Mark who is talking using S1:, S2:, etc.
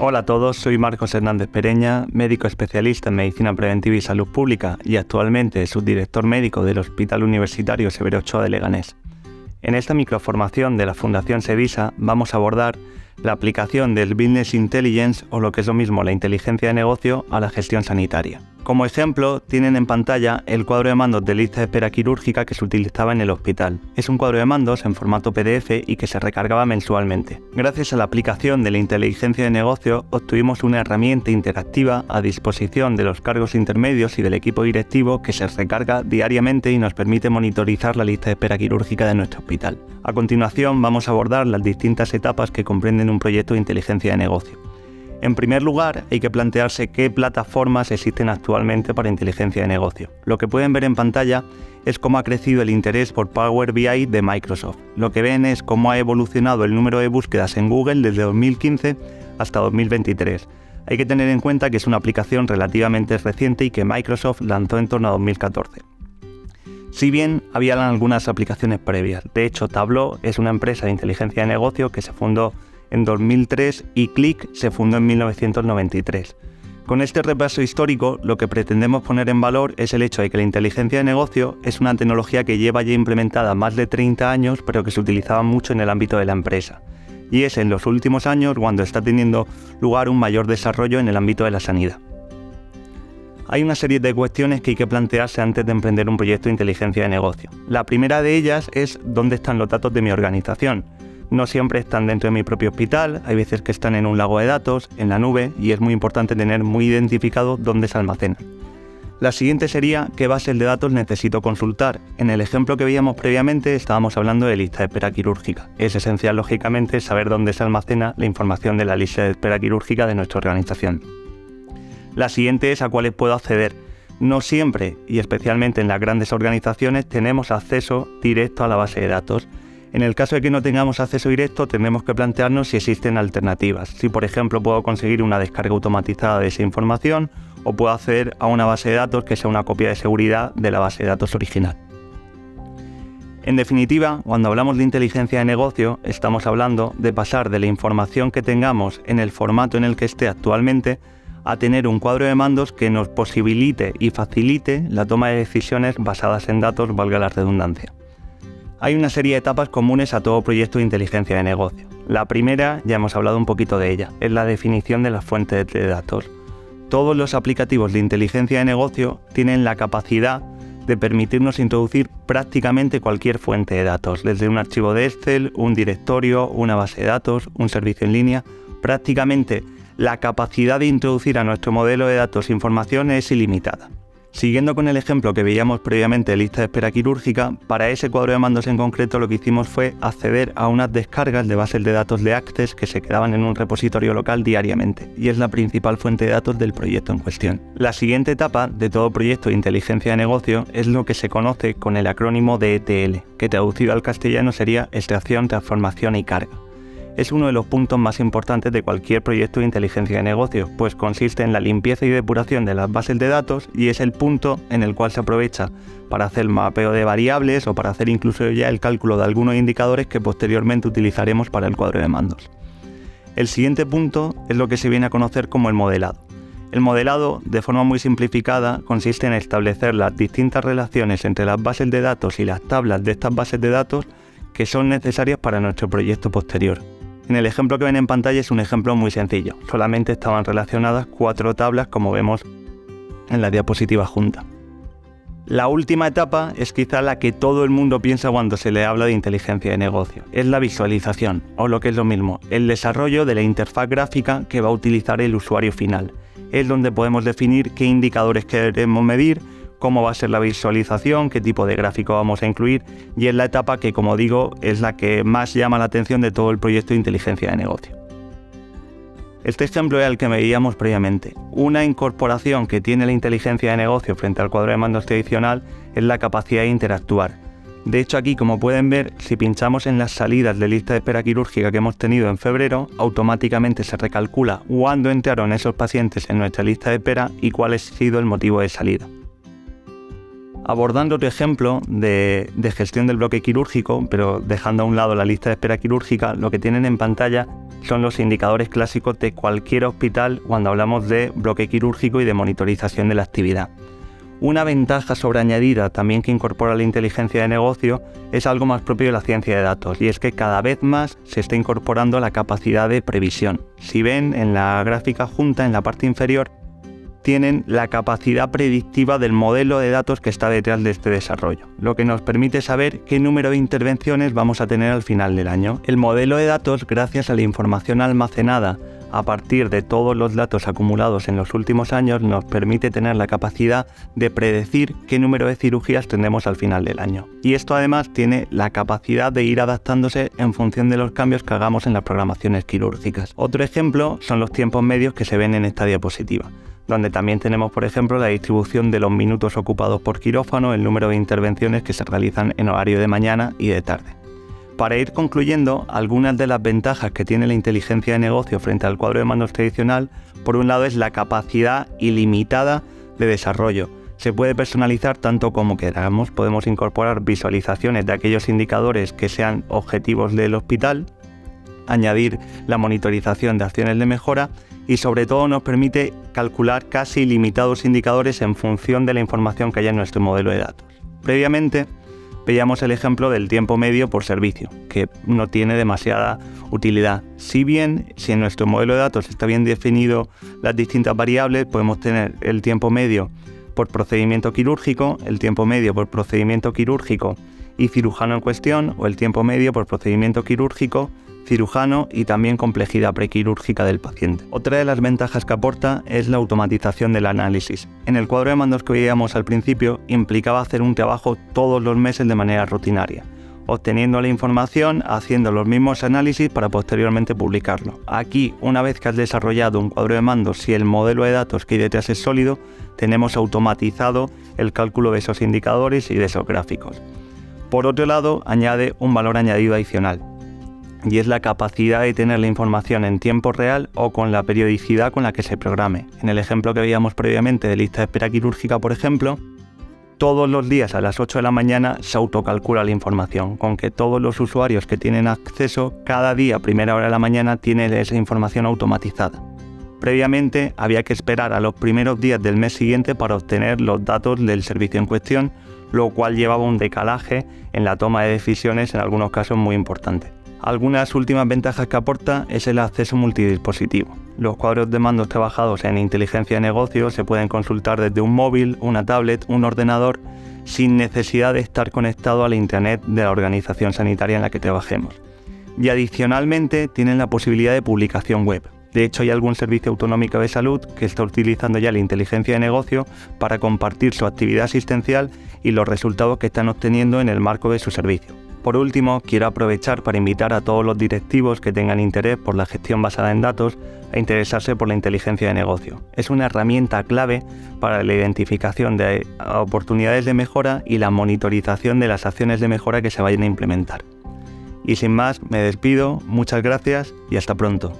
S1: Hola a todos, soy Marcos Hernández Pereña, médico especialista en Medicina Preventiva y Salud Pública y actualmente subdirector médico del Hospital Universitario Severo Ochoa de Leganés. En esta microformación de la Fundación Sevisa vamos a abordar la aplicación del Business Intelligence, o lo que es lo mismo, la inteligencia de negocio, a la gestión sanitaria. Como ejemplo, tienen en pantalla el cuadro de mandos de lista de espera quirúrgica que se utilizaba en el hospital. Es un cuadro de mandos en formato PDF y que se recargaba mensualmente. Gracias a la aplicación de la inteligencia de negocio, obtuvimos una herramienta interactiva a disposición de los cargos intermedios y del equipo directivo que se recarga diariamente y nos permite monitorizar la lista de espera quirúrgica de nuestro hospital. A continuación, vamos a abordar las distintas etapas que comprenden un proyecto de inteligencia de negocio. En primer lugar, hay que plantearse qué plataformas existen actualmente para inteligencia de negocio. Lo que pueden ver en pantalla es cómo ha crecido el interés por Power BI de Microsoft. Lo que ven es cómo ha evolucionado el número de búsquedas en Google desde 2015 hasta 2023. Hay que tener en cuenta que es una aplicación relativamente reciente y que Microsoft lanzó en torno a 2014. Si bien había algunas aplicaciones previas. De hecho, Tableau es una empresa de inteligencia de negocio que se fundó en 2003 y Qlik se fundó en 1993. Con este repaso histórico, lo que pretendemos poner en valor es el hecho de que la inteligencia de negocio es una tecnología que lleva ya implementada más de 30 años, pero que se utilizaba mucho en el ámbito de la empresa. Y es en los últimos años cuando está teniendo lugar un mayor desarrollo en el ámbito de la sanidad. Hay una serie de cuestiones que hay que plantearse antes de emprender un proyecto de inteligencia de negocio. La primera de ellas es dónde están los datos de mi organización. No siempre están dentro de mi propio hospital, hay veces que están en un lago de datos, en la nube, y es muy importante tener muy identificado dónde se almacenan. La siguiente sería qué bases de datos necesito consultar. En el ejemplo que veíamos previamente estábamos hablando de lista de espera quirúrgica. Es esencial, lógicamente, saber dónde se almacena la información de la lista de espera quirúrgica de nuestra organización. La siguiente es a cuáles puedo acceder. No siempre, y especialmente en las grandes organizaciones, tenemos acceso directo a la base de datos. En el caso de que no tengamos acceso directo, tendremos que plantearnos si existen alternativas. Si, por ejemplo, puedo conseguir una descarga automatizada de esa información o puedo acceder a una base de datos que sea una copia de seguridad de la base de datos original. En definitiva, cuando hablamos de inteligencia de negocio, estamos hablando de pasar de la información que tengamos en el formato en el que esté actualmente a tener un cuadro de mandos que nos posibilite y facilite la toma de decisiones basadas en datos, valga la redundancia. Hay una serie de etapas comunes a todo proyecto de inteligencia de negocio. La primera, ya hemos hablado un poquito de ella, es la definición de las fuentes de datos. Todos los aplicativos de inteligencia de negocio tienen la capacidad de permitirnos introducir prácticamente cualquier fuente de datos, desde un archivo de Excel, un directorio, una base de datos, un servicio en línea. Prácticamente la capacidad de introducir a nuestro modelo de datos información es ilimitada. Siguiendo con el ejemplo que veíamos previamente de lista de espera quirúrgica, para ese cuadro de mandos en concreto lo que hicimos fue acceder a unas descargas de bases de datos de Access que se quedaban en un repositorio local diariamente, y es la principal fuente de datos del proyecto en cuestión. La siguiente etapa de todo proyecto de inteligencia de negocio es lo que se conoce con el acrónimo de ETL, que traducido al castellano sería extracción, transformación y carga. Es uno de los puntos más importantes de cualquier proyecto de inteligencia de negocio, pues consiste en la limpieza y depuración de las bases de datos y es el punto en el cual se aprovecha para hacer mapeo de variables o para hacer incluso ya el cálculo de algunos indicadores que posteriormente utilizaremos para el cuadro de mandos. El siguiente punto es lo que se viene a conocer como el modelado. El modelado, de forma muy simplificada, consiste en establecer las distintas relaciones entre las bases de datos y las tablas de estas bases de datos que son necesarias para nuestro proyecto posterior. En el ejemplo que ven en pantalla es un ejemplo muy sencillo, solamente estaban relacionadas 4 tablas como vemos en la diapositiva junta. La última etapa es quizá la que todo el mundo piensa cuando se le habla de inteligencia de negocio, es la visualización, o lo que es lo mismo, el desarrollo de la interfaz gráfica que va a utilizar el usuario final. Es donde podemos definir qué indicadores queremos medir, cómo va a ser la visualización, qué tipo de gráfico vamos a incluir, y es la etapa que, como digo, es la que más llama la atención de todo el proyecto de inteligencia de negocio. Este ejemplo es el que veíamos previamente. Una incorporación que tiene la inteligencia de negocio frente al cuadro de mandos tradicional es la capacidad de interactuar. De hecho, aquí, como pueden ver, si pinchamos en las salidas de lista de espera quirúrgica que hemos tenido en febrero, automáticamente se recalcula cuándo entraron esos pacientes en nuestra lista de espera y cuál ha sido el motivo de salida. Abordando otro ejemplo de gestión del bloque quirúrgico, pero dejando a un lado la lista de espera quirúrgica, lo que tienen en pantalla son los indicadores clásicos de cualquier hospital cuando hablamos de bloque quirúrgico y de monitorización de la actividad. Una ventaja sobreañadida también que incorpora la inteligencia de negocio es algo más propio de la ciencia de datos, y es que cada vez más se está incorporando la capacidad de previsión. Si ven en la gráfica junta, en la parte inferior, tienen la capacidad predictiva del modelo de datos que está detrás de este desarrollo, lo que nos permite saber qué número de intervenciones vamos a tener al final del año. El modelo de datos, gracias a la información almacenada a partir de todos los datos acumulados en los últimos años, nos permite tener la capacidad de predecir qué número de cirugías tendremos al final del año. Y esto además tiene la capacidad de ir adaptándose en función de los cambios que hagamos en las programaciones quirúrgicas. Otro ejemplo son los tiempos medios que se ven en esta diapositiva, donde también tenemos, por ejemplo, la distribución de los minutos ocupados por quirófano, el número de intervenciones que se realizan en horario de mañana y de tarde. Para ir concluyendo, algunas de las ventajas que tiene la inteligencia de negocio frente al cuadro de mandos tradicional, por un lado es la capacidad ilimitada de desarrollo. Se puede personalizar tanto como queramos, podemos incorporar visualizaciones de aquellos indicadores que sean objetivos del hospital, añadir la monitorización de acciones de mejora y sobre todo nos permite calcular casi ilimitados indicadores en función de la información que haya en nuestro modelo de datos. Previamente veíamos el ejemplo del tiempo medio por servicio, que no tiene demasiada utilidad. Si en nuestro modelo de datos está bien definido las distintas variables, podemos tener el tiempo medio por procedimiento quirúrgico, el tiempo medio por procedimiento quirúrgico y cirujano en cuestión, o el tiempo medio por procedimiento quirúrgico, cirujano y también complejidad prequirúrgica del paciente. Otra de las ventajas que aporta es la automatización del análisis. En el cuadro de mandos que veíamos al principio implicaba hacer un trabajo todos los meses de manera rutinaria, obteniendo la información, haciendo los mismos análisis para posteriormente publicarlo. Aquí, una vez que has desarrollado un cuadro de mandos, si el modelo de datos que hay detrás es sólido, tenemos automatizado el cálculo de esos indicadores y de esos gráficos. Por otro lado, añade un valor añadido adicional, y es la capacidad de tener la información en tiempo real o con la periodicidad con la que se programe. En el ejemplo que veíamos previamente de lista de espera quirúrgica, por ejemplo, todos los días a las 8 de la mañana se autocalcula la información, con que todos los usuarios que tienen acceso cada día a primera hora de la mañana tienen esa información automatizada. Previamente había que esperar a los primeros días del mes siguiente para obtener los datos del servicio en cuestión, lo cual llevaba un decalaje en la toma de decisiones, en algunos casos muy importante. Algunas últimas ventajas que aporta es el acceso multidispositivo. Los cuadros de mandos trabajados en inteligencia de negocio se pueden consultar desde un móvil, una tablet, un ordenador, sin necesidad de estar conectado a la internet de la organización sanitaria en la que trabajemos. Y adicionalmente tienen la posibilidad de publicación web. De hecho, hay algún servicio autonómico de salud que está utilizando ya la inteligencia de negocio para compartir su actividad asistencial y los resultados que están obteniendo en el marco de su servicio. Por último, quiero aprovechar para invitar a todos los directivos que tengan interés por la gestión basada en datos a interesarse por la inteligencia de negocio. Es una herramienta clave para la identificación de oportunidades de mejora y la monitorización de las acciones de mejora que se vayan a implementar. Y sin más, me despido, muchas gracias y hasta pronto.